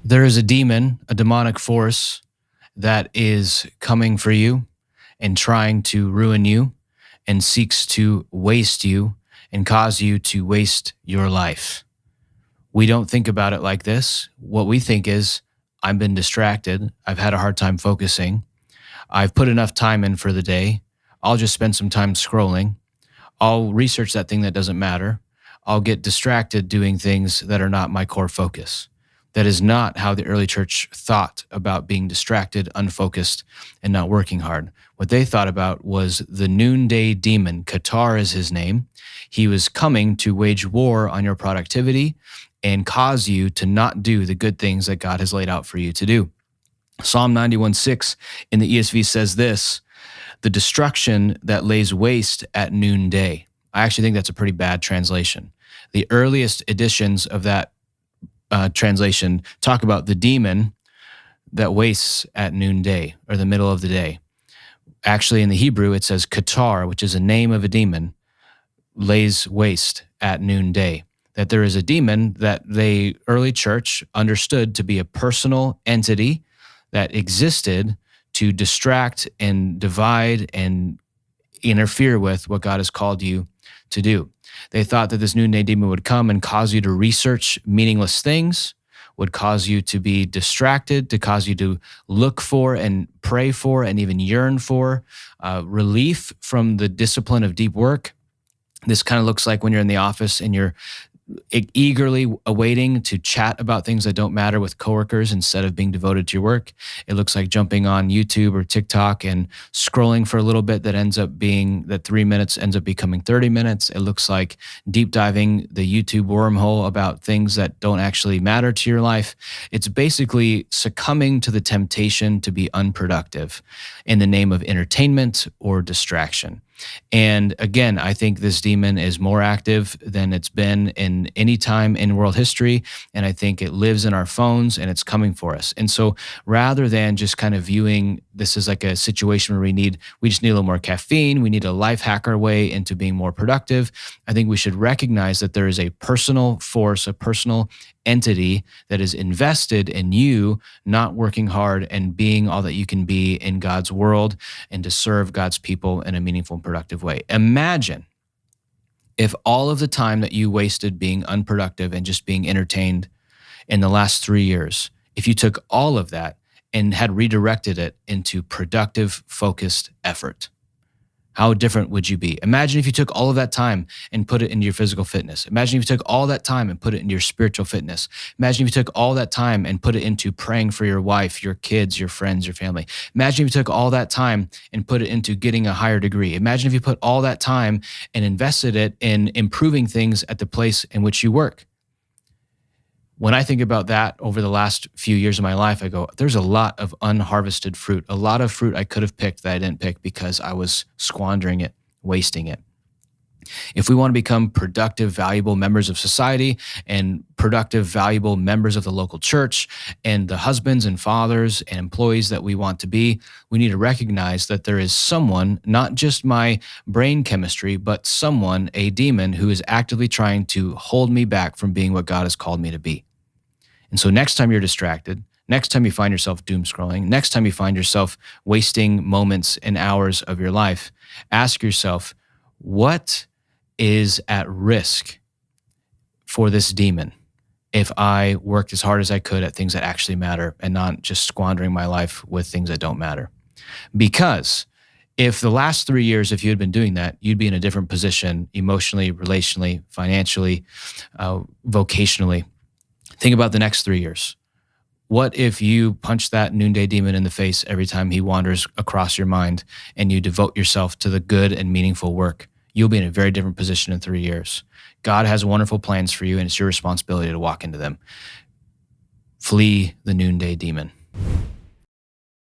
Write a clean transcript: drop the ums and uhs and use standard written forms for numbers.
There is a demon, a demonic force that is coming for you and trying to ruin you and seeks to waste you and cause you to waste your life. We don't think about it like this. What we think is, I've been distracted. I've had a hard time focusing. I've put enough time in for the day. I'll just spend some time scrolling. I'll research that thing that doesn't matter. I'll get distracted doing things that are not my core focus. That is not how the early church thought about being distracted, unfocused, and not working hard. What they thought about was the noonday demon. Qatar is his name. He was coming to wage war on your productivity and cause you to not do the good things that God has laid out for you to do. Psalm 91:6 in the ESV says this: the destruction that lays waste at noonday. I actually think that's a pretty bad translation. The earliest editions of that translation talk about the demon that wastes at noonday, or the middle of the day. Actually, in the Hebrew, it says Qatar, which is a name of a demon, lays waste at noonday. That there is a demon that the early church understood to be a personal entity that existed to distract and divide and interfere with what God has called you to do. They thought that this noonday demon would come and cause you to research meaningless things, would cause you to be distracted, to cause you to look for and pray for and even yearn for relief from the discipline of deep work. This kind of looks like when you're in the office and you're eagerly awaiting to chat about things that don't matter with coworkers instead of being devoted to your work. It looks like jumping on YouTube or TikTok and scrolling for a little bit that ends up being that 3 minutes ends up becoming 30 minutes. It looks like deep diving the YouTube wormhole about things that don't actually matter to your life. It's basically succumbing to the temptation to be unproductive in the name of entertainment or distraction. And again, I think this demon is more active than it's been in any time in world history. And I think it lives in our phones and it's coming for us. And so rather than just kind of viewing this as like a situation where we just need a little more caffeine, we need to life hack our way into being more productive, I think we should recognize that there is a personal force, a personal entity that is invested in you not working hard and being all that you can be in God's world and to serve God's people in a meaningful and productive way. Imagine if all of the time that you wasted being unproductive and just being entertained in the last 3 years, if you took all of that and had redirected it into productive, focused effort. How different would you be? Imagine if you took all of that time and put it into your physical fitness. Imagine if you took all that time and put it into your spiritual fitness. Imagine if you took all that time and put it into praying for your wife, your kids, your friends, your family. Imagine if you took all that time and put it into getting a higher degree. Imagine if you put all that time and invested it in improving things at the place in which you work. When I think about that over the last few years of my life, I go, there's a lot of unharvested fruit, a lot of fruit I could have picked that I didn't pick because I was squandering it, wasting it. If we want to become productive, valuable members of society and productive, valuable members of the local church and the husbands and fathers and employees that we want to be, we need to recognize that there is someone, not just my brain chemistry, but someone, a demon, who is actively trying to hold me back from being what God has called me to be. And so next time you're distracted, next time you find yourself doom scrolling, next time you find yourself wasting moments and hours of your life, ask yourself, what is at risk for this demon if I worked as hard as I could at things that actually matter and not just squandering my life with things that don't matter? Because if the last 3 years, if you had been doing that, you'd be in a different position emotionally, relationally, financially, vocationally. Think about the next 3 years. What if you punch that noonday demon in the face every time he wanders across your mind and you devote yourself to the good and meaningful work? You'll be in a very different position in 3 years. God has wonderful plans for you, and it's your responsibility to walk into them. Flee the noonday demon.